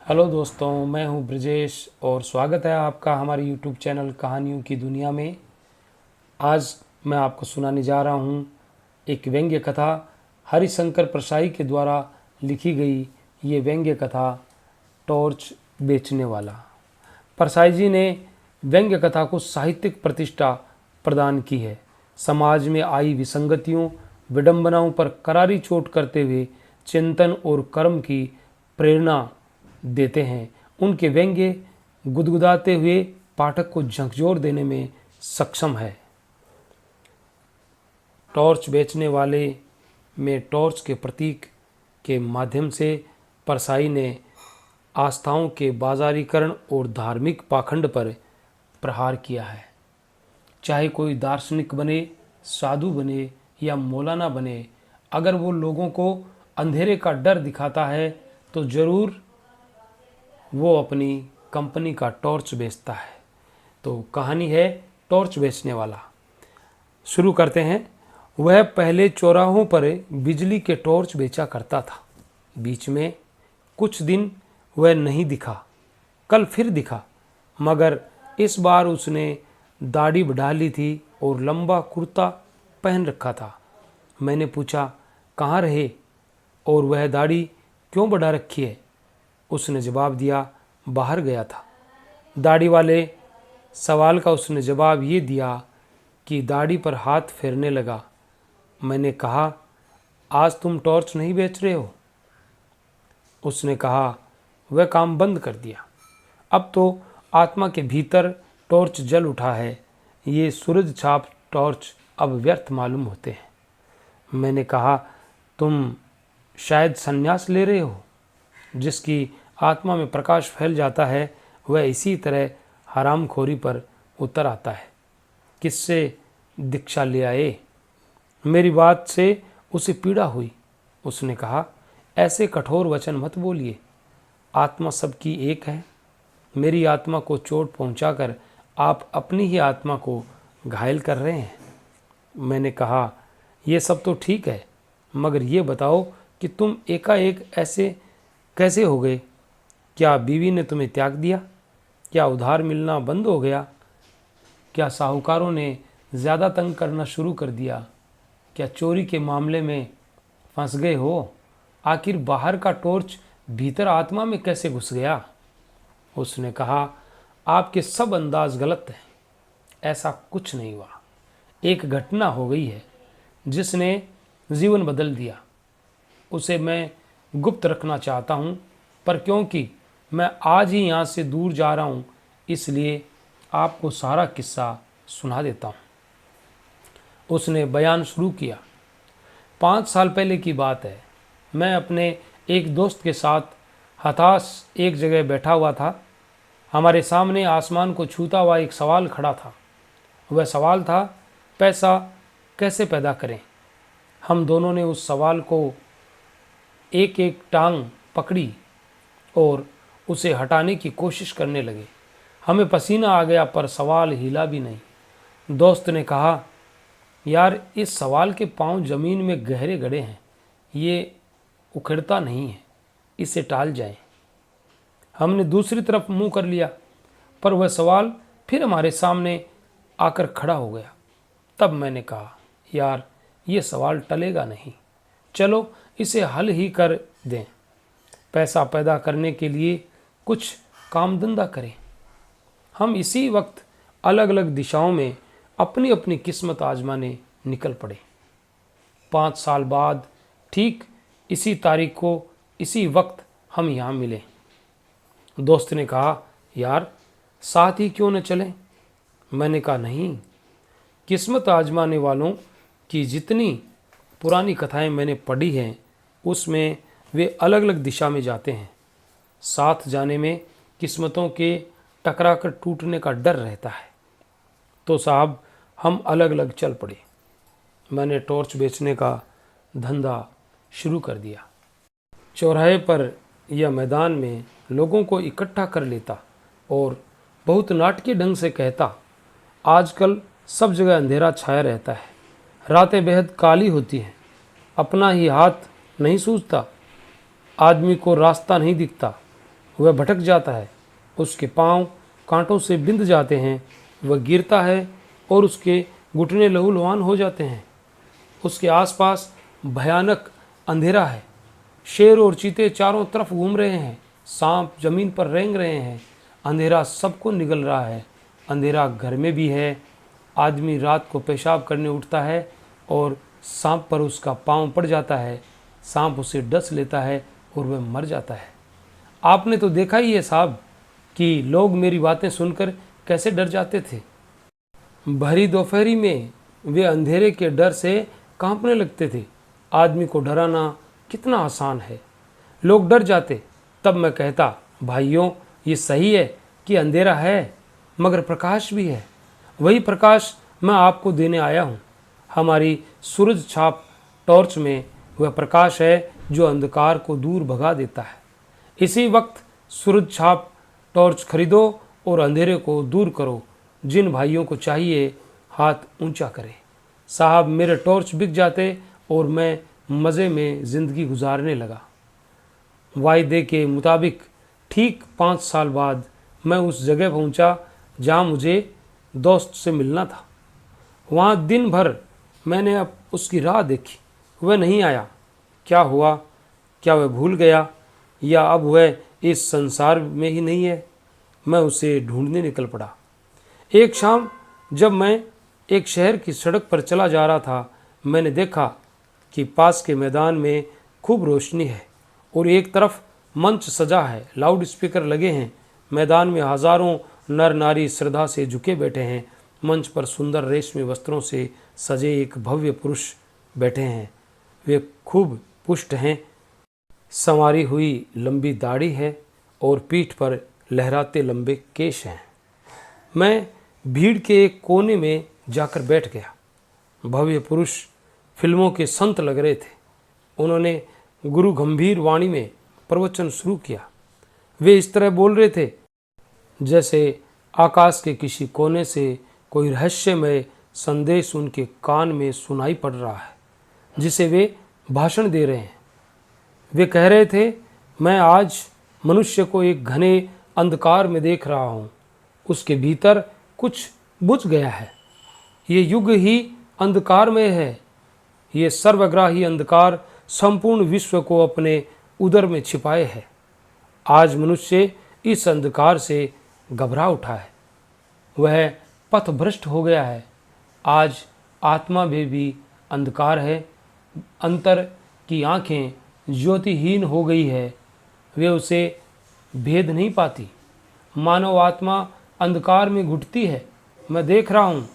Hello दोस्तों, मैं हूं ब्रजेश और स्वागत है आपका हमारे यूट्यूब चैनल कहानियों की दुनिया में। आज मैं आपको सुनाने जा रहा हूं एक व्यंग्य कथा। हरिशंकर परसाई के द्वारा लिखी गई ये व्यंग्य कथा टॉर्च बेचने वाला। परसाई जी ने व्यंग्य कथा को साहित्यिक प्रतिष्ठा प्रदान की है। समाज में आई विसंगतियों, विडंबनाओं पर करारी चोट करते हुए चिंतन और कर्म की प्रेरणा देते हैं। उनके व्यंग्य गुदगुदाते हुए पाठक को झकझोर देने में सक्षम है। टॉर्च बेचने वाले में टॉर्च के प्रतीक के माध्यम से परसाई ने आस्थाओं के बाजारीकरण और धार्मिक पाखंड पर प्रहार किया है। चाहे कोई दार्शनिक बने, साधु बने या मौलाना बने, अगर वो लोगों को अंधेरे का डर दिखाता है तो ज़रूर वो अपनी कंपनी का टॉर्च बेचता है। तो कहानी है टॉर्च बेचने वाला। शुरू करते हैं। वह पहले चौराहों पर बिजली के टॉर्च बेचा करता था। बीच में कुछ दिन वह नहीं दिखा। कल फिर दिखा, मगर इस बार उसने दाढ़ी बढ़ा ली थी और लंबा कुर्ता पहन रखा था। मैंने पूछा, कहाँ रहे और वह दाढ़ी क्यों बढ़ा रखी है? उसने जवाब दिया, बाहर गया था। दाढ़ी वाले सवाल का उसने जवाब ये दिया कि दाढ़ी पर हाथ फेरने लगा। मैंने कहा, आज तुम टॉर्च नहीं बेच रहे हो? उसने कहा, वह काम बंद कर दिया। अब तो आत्मा के भीतर टॉर्च जल उठा है। ये सूरज छाप टॉर्च अब व्यर्थ मालूम होते हैं। मैंने कहा, तुम शायद संन्यास ले रहे हो। जिसकी आत्मा में प्रकाश फैल जाता है वह इसी तरह हरामखोरी पर उतर आता है। किससे दीक्षा ले आए? मेरी बात से उसे पीड़ा हुई। उसने कहा, ऐसे कठोर वचन मत बोलिए। आत्मा सबकी एक है। मेरी आत्मा को चोट पहुंचाकर आप अपनी ही आत्मा को घायल कर रहे हैं। मैंने कहा, यह सब तो ठीक है, मगर ये बताओ कि तुम एकाएक ऐसे कैसे हो गए? क्या बीवी ने तुम्हें त्याग दिया? क्या उधार मिलना बंद हो गया? क्या साहूकारों ने ज़्यादा तंग करना शुरू कर दिया? क्या चोरी के मामले में फंस गए हो? आखिर बाहर का टॉर्च भीतर आत्मा में कैसे घुस गया? उसने कहा, आपके सब अंदाज गलत हैं। ऐसा कुछ नहीं हुआ। एक घटना हो गई है जिसने जीवन बदल दिया। उसे मैं गुप्त रखना चाहता हूँ, पर क्योंकि मैं आज ही यहाँ से दूर जा रहा हूँ, इसलिए आपको सारा किस्सा सुना देता हूँ। उसने बयान शुरू किया। 5 साल पहले की बात है। मैं अपने एक दोस्त के साथ हताश एक जगह बैठा हुआ था। हमारे सामने आसमान को छूता हुआ एक सवाल खड़ा था। वह सवाल था, पैसा कैसे पैदा करें? हम दोनों ने उस सवाल को एक एक टांग पकड़ी और उसे हटाने की कोशिश करने लगे। हमें पसीना आ गया, पर सवाल हिला भी नहीं। दोस्त ने कहा, यार, इस सवाल के पांव जमीन में गहरे गड़े हैं, ये उखड़ता नहीं है, इसे टाल जाएं। हमने दूसरी तरफ मुंह कर लिया, पर वह सवाल फिर हमारे सामने आकर खड़ा हो गया। तब मैंने कहा, यार, ये सवाल टलेगा नहीं, चलो इसे हल ही कर दें। पैसा पैदा करने के लिए कुछ काम धंधा करें। हम इसी वक्त अलग अलग दिशाओं में अपनी अपनी किस्मत आजमाने निकल पड़े। 5 साल बाद ठीक इसी तारीख को इसी वक्त हम यहाँ मिले। दोस्त ने कहा, यार, साथ ही क्यों न चलें? मैंने कहा, नहीं, किस्मत आजमाने वालों की जितनी पुरानी कथाएं मैंने पढ़ी हैं उसमें वे अलग अलग दिशा में जाते हैं। साथ जाने में किस्मतों के टकरा कर टूटने का डर रहता है। तो साहब, हम अलग अलग चल पड़े। मैंने टॉर्च बेचने का धंधा शुरू कर दिया। चौराहे पर या मैदान में लोगों को इकट्ठा कर लेता और बहुत नाटकीय ढंग से कहता, आजकल सब जगह अंधेरा छाया रहता है, रातें बेहद काली होती हैं, अपना ही हाथ नहीं सूझता, आदमी को रास्ता नहीं दिखता, वह भटक जाता है, उसके पांव कांटों से बिंध जाते हैं, वह गिरता है और उसके घुटने लहूलुहान हो जाते हैं। उसके आसपास भयानक अंधेरा है, शेर और चीते चारों तरफ घूम रहे हैं, सांप जमीन पर रेंग रहे हैं, अंधेरा सबको निगल रहा है। अंधेरा घर में भी है। आदमी रात को पेशाब करने उठता है और सांप पर उसका पांव पड़ जाता है, सांप उसे डस लेता है और वह मर जाता है। आपने तो देखा ही है साहब कि लोग मेरी बातें सुनकर कैसे डर जाते थे। भरी दोपहरी में वे अंधेरे के डर से कांपने लगते थे। आदमी को डराना कितना आसान है। लोग डर जाते, तब मैं कहता, भाइयों ये सही है कि अंधेरा है मगर प्रकाश भी है। वही प्रकाश मैं आपको देने आया हूँ। हमारी सूरज छाप टॉर्च में वह प्रकाश है जो अंधकार को दूर भगा देता है। इसी वक्त सूरज छाप टॉर्च खरीदो और अंधेरे को दूर करो। जिन भाइयों को चाहिए हाथ ऊंचा करें। साहब मेरे टॉर्च बिक जाते और मैं मज़े में ज़िंदगी गुजारने लगा। वायदे के मुताबिक ठीक 5 साल बाद मैं उस जगह पहुंचा जहां मुझे दोस्त से मिलना था। वहां दिन भर मैंने अब उसकी राह देखी, वह नहीं आया। क्या हुआ? क्या वह भूल गया या अब वह इस संसार में ही नहीं है? मैं उसे ढूंढने निकल पड़ा। एक शाम जब मैं एक शहर की सड़क पर चला जा रहा था, मैंने देखा कि पास के मैदान में खूब रोशनी है और एक तरफ मंच सजा है, लाउड स्पीकर लगे हैं। मैदान में हजारों नर नारी श्रद्धा से झुके बैठे हैं। मंच पर सुंदर रेशमी वस्त्रों से सजे एक भव्य पुरुष बैठे हैं। वे खूब पुष्ट हैं, संवारी हुई लंबी दाढ़ी है और पीठ पर लहराते लंबे केश हैं। मैं भीड़ के एक कोने में जाकर बैठ गया। भव्य पुरुष फिल्मों के संत लग रहे थे। उन्होंने गुरु गंभीर वाणी में प्रवचन शुरू किया। वे इस तरह बोल रहे थे जैसे आकाश के किसी कोने से कोई रहस्यमय संदेश उनके कान में सुनाई पड़ रहा है, जिसे वे भाषण दे रहे हैं। वे कह रहे थे, मैं आज मनुष्य को एक घने अंधकार में देख रहा हूँ। उसके भीतर कुछ बुझ गया है। ये युग ही अंधकार में है। ये सर्वग्राही अंधकार संपूर्ण विश्व को अपने उदर में छिपाए है। आज मनुष्य इस अंधकार से घबरा उठा है। वह पथभ्रष्ट हो गया है। आज आत्मा में भी अंधकार है। अंतर की आंखें ज्योतिहीन हो गई है। वे उसे भेद नहीं पाती। मानव आत्मा अंधकार में घुटती है। मैं देख रहा हूँ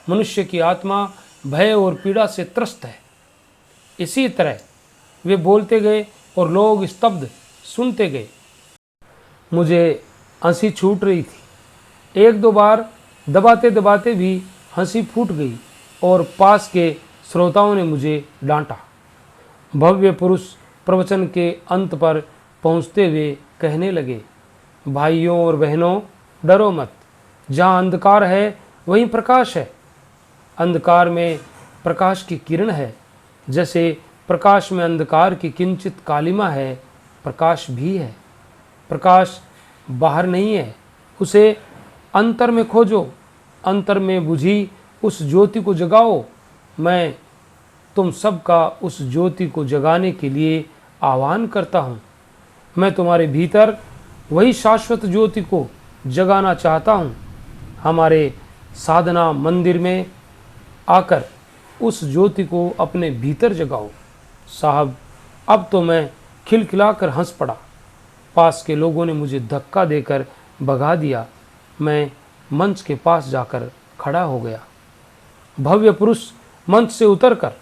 मनुष्य की आत्मा भय और पीड़ा से त्रस्त है। इसी तरह वे बोलते गए और लोग स्तब्ध सुनते गए। मुझे हंसी छूट रही थी। एक दो बार दबाते दबाते भी हंसी फूट गई और पास के श्रोताओं ने मुझे डांटा। भव्य पुरुष प्रवचन के अंत पर पहुंचते हुए कहने लगे, भाइयों और बहनों, डरो मत। जहाँ अंधकार है वहीं प्रकाश है। अंधकार में प्रकाश की किरण है। जैसे प्रकाश में अंधकार की किंचित कालिमा है, प्रकाश भी है। प्रकाश बाहर नहीं है, उसे अंतर में खोजो। अंतर में बुझी उस ज्योति को जगाओ। मैं तुम सबका उस ज्योति को जगाने के लिए आह्वान करता हूँ। मैं तुम्हारे भीतर वही शाश्वत ज्योति को जगाना चाहता हूँ। हमारे साधना मंदिर में आकर उस ज्योति को अपने भीतर जगाओ। साहब, अब तो मैं खिलखिलाकर हंस पड़ा। पास के लोगों ने मुझे धक्का देकर भगा दिया। मैं मंच के पास जाकर खड़ा हो गया। भव्य पुरुष मंच से उतरकर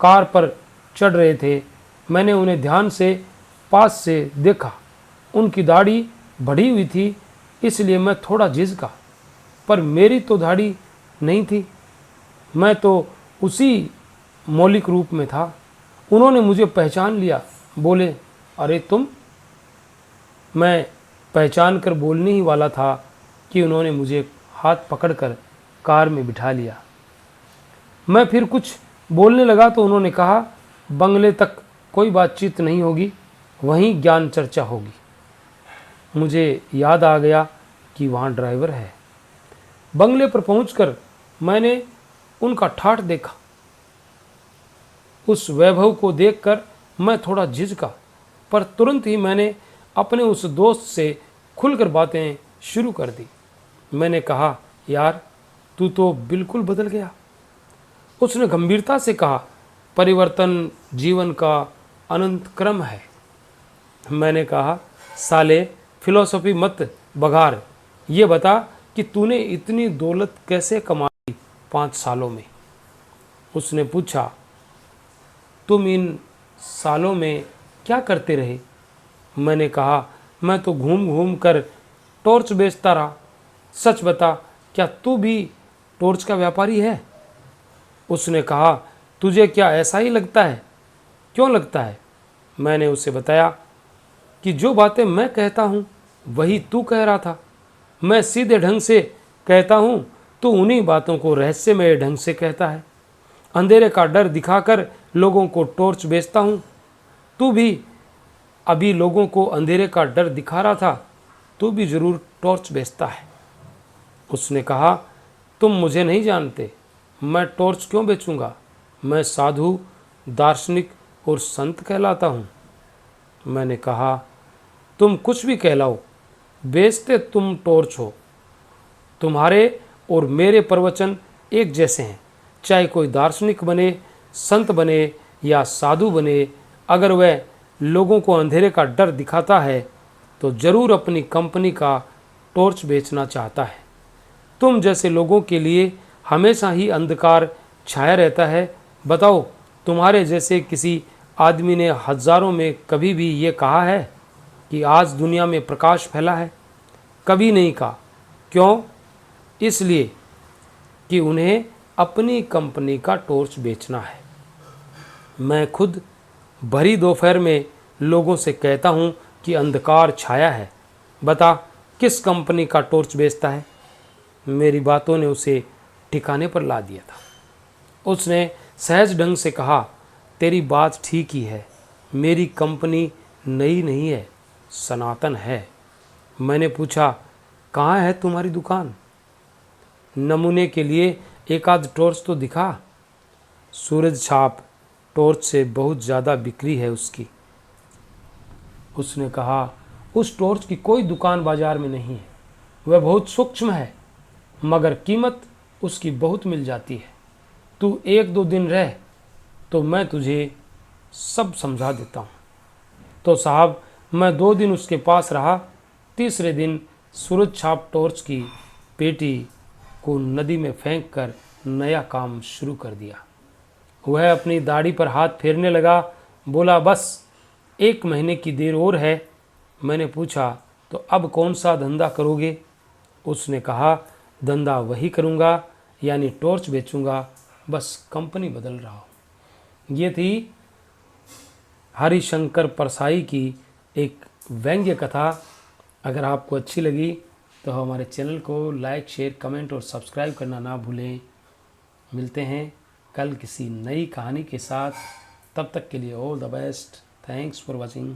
कार पर चढ़ रहे थे। मैंने उन्हें ध्यान से पास से देखा। उनकी दाढ़ी बढ़ी हुई थी, इसलिए मैं थोड़ा झिझका, पर मेरी तो दाढ़ी नहीं थी। मैं तो उसी मौलिक रूप में था। उन्होंने मुझे पहचान लिया। बोले, अरे तुम? मैं पहचान कर बोलने ही वाला था कि उन्होंने मुझे हाथ पकड़कर कार में बिठा लिया। मैं फिर कुछ बोलने लगा तो उन्होंने कहा, बंगले तक कोई बातचीत नहीं होगी, वहीं ज्ञान चर्चा होगी। मुझे याद आ गया कि वहाँ ड्राइवर है। बंगले पर पहुंचकर मैंने उनका ठाठ देखा। उस वैभव को देखकर मैं थोड़ा झिझका, पर तुरंत ही मैंने अपने उस दोस्त से खुलकर बातें शुरू कर दी। मैंने कहा, यार तू तो बिल्कुल बदल गया। उसने गंभीरता से कहा, परिवर्तन जीवन का अनंत क्रम है। मैंने कहा, साले फिलॉसफी मत बघार, ये बता कि तूने इतनी दौलत कैसे कमाई 5 सालों में। उसने पूछा, तुम इन सालों में क्या करते रहे? मैंने कहा, मैं तो घूम घूम कर टॉर्च बेचता रहा। सच बता, क्या तू भी टॉर्च का व्यापारी है? उसने कहा, तुझे क्या ऐसा ही लगता है? क्यों लगता है? मैंने उसे बताया कि जो बातें मैं कहता हूँ वही तू कह रहा था। मैं सीधे ढंग से कहता हूँ, तू उन्हीं बातों को रहस्यमय ढंग से कहता है। अंधेरे का डर दिखाकर लोगों को टॉर्च बेचता हूँ। तू भी अभी लोगों को अंधेरे का डर दिखा रहा था, तू भी जरूर टॉर्च बेचता है। उसने कहा, तुम मुझे नहीं जानते, मैं टॉर्च क्यों बेचूंगा? मैं साधु, दार्शनिक और संत कहलाता हूँ। मैंने कहा, तुम कुछ भी कहलाओ, बेचते तुम टॉर्च हो। तुम्हारे और मेरे प्रवचन एक जैसे हैं। चाहे कोई दार्शनिक बने, संत बने या साधु बने, अगर वह लोगों को अंधेरे का डर दिखाता है तो जरूर अपनी कंपनी का टॉर्च बेचना चाहता है। तुम जैसे लोगों के लिए हमेशा ही अंधकार छाया रहता है। बताओ, तुम्हारे जैसे किसी आदमी ने हजारों में कभी भी ये कहा है कि आज दुनिया में प्रकाश फैला है? कभी नहीं कहा। क्यों? इसलिए कि उन्हें अपनी कंपनी का टॉर्च बेचना है। मैं खुद भरी दोपहर में लोगों से कहता हूँ कि अंधकार छाया है, बता किस कंपनी का टॉर्च बेचता है? मेरी बातों ने उसे ठिकाने पर ला दिया था। उसने सहज ढंग से कहा, तेरी बात ठीक ही है, मेरी कंपनी नई नहीं है, सनातन है। मैंने पूछा, कहाँ है तुम्हारी दुकान? नमूने के लिए एक आध टॉर्च तो दिखा। सूरज छाप टॉर्च से बहुत ज़्यादा बिक्री है उसकी। उसने कहा, उस टॉर्च की कोई दुकान बाजार में नहीं है। वह बहुत सूक्ष्म है, मगर कीमत उसकी बहुत मिल जाती है। तू 1-2 दिन रह तो मैं तुझे सब समझा देता हूँ। तो साहब, मैं 2 दिन उसके पास रहा। तीसरे दिन सूरज छाप टॉर्च की पेटी को नदी में फेंक कर नया काम शुरू कर दिया। वह अपनी दाढ़ी पर हाथ फेरने लगा, बोला, बस 1 महीने की देर और है। मैंने पूछा, तो अब कौन सा धंधा करोगे? उसने कहा, धंधा वही करूँगा, यानी टॉर्च बेचूंगा, बस कंपनी बदल रहा हूँ। ये थी हरिशंकर परसाई की एक व्यंग्य कथा। अगर आपको अच्छी लगी तो हमारे चैनल को लाइक, शेयर, कमेंट और सब्सक्राइब करना ना भूलें। मिलते हैं कल किसी नई कहानी के साथ। तब तक के लिए all the best. Thanks for watching.